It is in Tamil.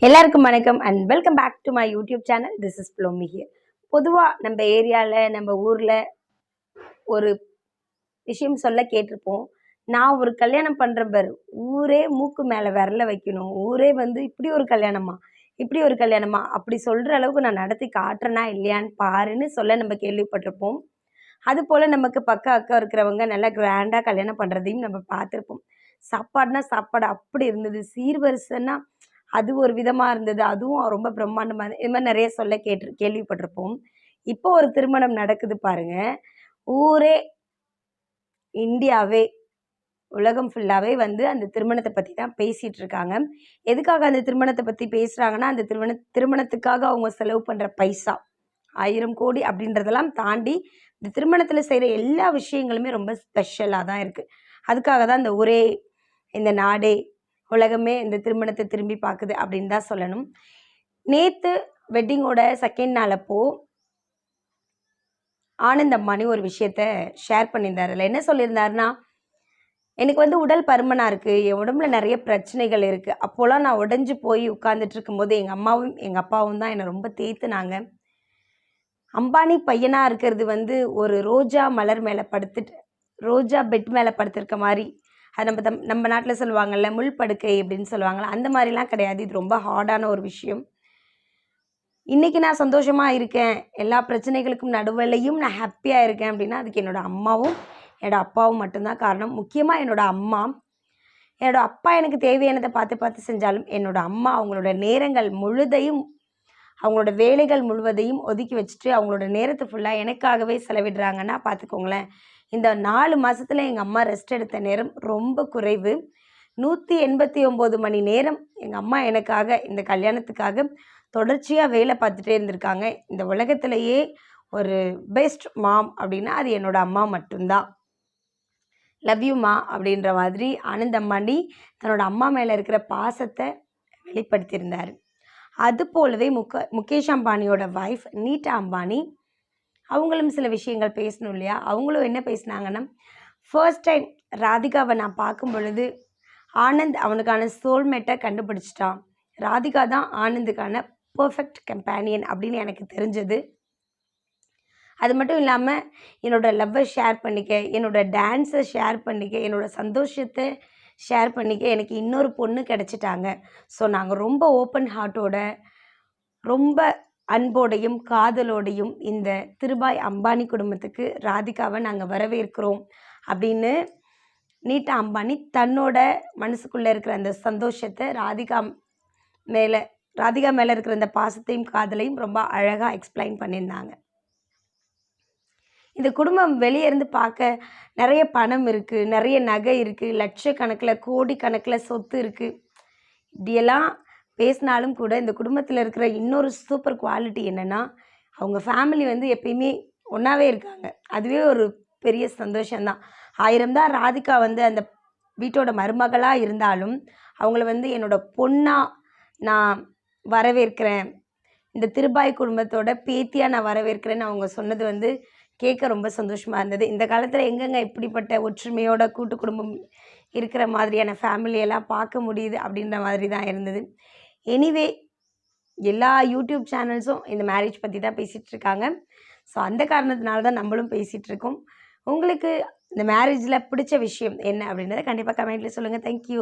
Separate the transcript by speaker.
Speaker 1: எல்லாருக்கும் வணக்கம் and welcome back to my YouTube channel. This is ப்ளோமி ஹியர். பொதுவாக நம்ம ஏரியாவில் நம்ம ஊரில் ஒரு விஷயம் சொல்ல கேட்டிருப்போம். நான் ஒரு கல்யாணம் பண்ணுறேன் பாரு, ஊரே மூக்கு மேலே விரல வைக்கணும், ஊரே வந்து இப்படி ஒரு கல்யாணமா இப்படி ஒரு கல்யாணமா அப்படி சொல்கிற அளவுக்கு நான் நடத்தி காட்டுறேனா இல்லையான்னு பாருன்னு சொல்ல நம்ம கேள்விப்பட்டிருப்போம். அதுபோல் நமக்கு அக்கம் இருக்கிறவங்க நல்லா கிராண்டாக கல்யாணம் பண்ணுறதையும் நம்ம பார்த்துருப்போம். சாப்பாடுனா சாப்பாடு அப்படி இருந்தது, சீர்வரிசைன்னா அது ஒரு விதமாக இருந்தது, அதுவும் ரொம்ப பிரம்மாண்டமாக இது மாதிரி நிறைய சொல்ல கேள்விப்பட்டிருப்போம். இப்போ ஒரு திருமணம் நடக்குது பாருங்க, ஊரே இந்தியாவே உலகம் ஃபுல்லாகவே வந்து அந்த திருமணத்தை பற்றி தான் பேசிகிட்டு இருக்காங்க. எதுக்காக அந்த திருமணத்தை பற்றி பேசுகிறாங்கன்னா, அந்த திருமணத்துக்காக அவங்க செலவு பண்ணுற பைசா 1000 கோடி அப்படின்றதெல்லாம் தாண்டி இந்த திருமணத்தில் செய்கிற எல்லா விஷயங்களுமே ரொம்ப ஸ்பெஷலாக தான் இருக்குது. அதுக்காக தான் இந்த ஊரே, இந்த நாடே, உலகமே இந்த திருமணத்தை திரும்பி பார்க்குது அப்படின்னு தான் சொல்லணும். நேற்று வெட்டிங்கோட செகண்ட் நாள் அப்போ ஆனந்த் அம்பானி ஒரு விஷயத்த ஷேர் பண்ணியிருந்தார். அதில் என்ன சொல்லியிருந்தாருன்னா, எனக்கு வந்து உடல் பருமனாக இருக்குது, என் உடம்புல நிறைய பிரச்சனைகள் இருக்குது. அப்போலாம் நான் உடஞ்சி போய் உட்காந்துட்டு இருக்கும்போது எங்கள் அம்மாவும் எங்கள் அப்பாவும் தான் என்னை ரொம்ப தேத்துனாங்க. அம்பானி பையனாக இருக்கிறது வந்து ஒரு ரோஜா மலர் மேலே படுத்துட்டு, ரோஜா பெட் மேலே படுத்திருக்க மாதிரி, அது நம்ம நாட்டில் சொல்லுவாங்கள்ல முள் படுக்கை அப்படின்னு சொல்லுவாங்கள்ல, அந்த மாதிரிலாம் கிடையாது. இது ரொம்ப ஹார்டான ஒரு விஷயம். இன்றைக்கி நான் சந்தோஷமாக இருக்கேன், எல்லா பிரச்சனைகளுக்கும் நடுவிலையும் நான் ஹாப்பியாக இருக்கேன் அப்படின்னா அதுக்கு என்னோடய அம்மாவும் என்னோடய அப்பாவும் மட்டும்தான் காரணம். முக்கியமாக என்னோடய அம்மா. என்னோடய அப்பா எனக்கு தேவையானதை பார்த்து பார்த்து செஞ்சாலும் என்னோடய அம்மா அவங்களோட நேரங்கள் முழுதையும், அவங்களோட வேலைகள் முழுவதையும் ஒதுக்கி வச்சுட்டு அவங்களோட நேரத்தை ஃபுல்லாக எனக்காகவே செலவிடுறாங்கன்னா பார்த்துக்கோங்களேன். இந்த 4 மாதத்தில் எங்கள் அம்மா ரெஸ்ட் எடுத்த நேரம் ரொம்ப குறைவு. 189 மணி நேரம் எங்கள் அம்மா எனக்காக, இந்த கல்யாணத்துக்காக தொடர்ச்சியாக வேலை பார்த்துட்டே இருந்திருக்காங்க. இந்த உலகத்திலேயே ஒரு பெஸ்ட் மாம் அப்படின்னா அது என்னோடய அம்மா மட்டும்தான். லவ் யூ மா அப்படின்ற மாதிரி ஆனந்த் அம்பானி தன்னோட அம்மா மேலே இருக்கிற பாசத்தை வெளிப்படுத்தியிருந்தார். அது போலவே முகேஷ் அம்பானியோட வைஃப் நீட்டா அம்பானி, அவங்களும் சில விஷயங்கள் பேசணும் இல்லையா? அவங்களும் என்ன பேசினாங்கன்னா, ஃபர்ஸ்ட் டைம் ராதிகாவை நான் பார்க்கும் பொழுது ஆனந்த் அவனுக்கான சோல்மேட்டை கண்டுபிடிச்சிட்டான், ராதிகா தான் ஆனந்துக்கான பர்ஃபெக்ட் கம்பேனியன் அப்படின்னு எனக்கு தெரிஞ்சது. அது மட்டும் இல்லாமல் என்னோடய லவ்வை ஷேர் பண்ணிக்க, என்னோடய டான்ஸை ஷேர் பண்ணிக்க, என்னோடய சந்தோஷத்தை ஷேர் பண்ணிக்க எனக்கு இன்னொரு பொண்ணு கிடச்சிட்டாங்க. ஸோ நாங்கள் ரொம்ப ஓப்பன் ஹார்ட்டோட, ரொம்ப அன்போடையும் காதலோடையும் இந்த திருபாய் அம்பானி குடும்பத்துக்கு ராதிகாவை நாங்கள் வரவேற்கிறோம் அப்படின்னு நீட்டா அம்பானி தன்னோட மனசுக்குள்ளே இருக்கிற அந்த சந்தோஷத்தை ராதிகா மேலே இருக்கிற அந்த பாசத்தையும் காதலையும் ரொம்ப அழகாக எக்ஸ்பிளைன் பண்ணியிருந்தாங்க. இந்த குடும்பம் வெளியே இருந்து பார்க்க நிறைய பணம் இருக்குது, நிறைய நகை இருக்குது, லட்சக்கணக்கில் கோடிக்கணக்கில் சொத்து இருக்குது. இப்படியெல்லாம் பேசினாலும் கூட இந்த குடும்பத்தில் இருக்கிற இன்னொரு சூப்பர் குவாலிட்டி என்னென்னா, அவங்க ஃபேமிலி வந்து எப்பயுமே ஒன்றாவே இருக்காங்க. அதுவே ஒரு பெரிய சந்தோஷம்தான். 1000 தான் ராதிகா வந்து அந்த வீட்டோட மருமகளாக இருந்தாலும் அவங்கள வந்து என்னோடய பொண்ணாக நான் வரவேற்கிறேன், இந்த திருபாய் குடும்பத்தோட பேத்தியாக நான் வரவேற்கிறேன்னு அவங்க சொன்னது வந்து கேட்க ரொம்ப சந்தோஷமாக இருந்தது. இந்த காலத்தில் எங்கெங்க இப்படிப்பட்ட ஒற்றுமையோட கூட்டு குடும்பம் இருக்கிற மாதிரியான ஃபேமிலியெல்லாம் பார்க்க முடியுது அப்படின்ற மாதிரி தான் இருந்தது. எனிவே, எல்லா யூடியூப் சேனல்ஸும் இந்த மேரேஜ் பற்றி தான் பேசிகிட்ருக்காங்க. ஸோ அந்த காரணத்தினால தான் நம்மளும் பேசிகிட்ருக்கோம். உங்களுக்கு இந்த மேரேஜில் பிடிச்ச விஷயம் என்ன அப்படின்றத கண்டிப்பாக கமெண்ட்டில் சொல்லுங்கள். தேங்க்யூ.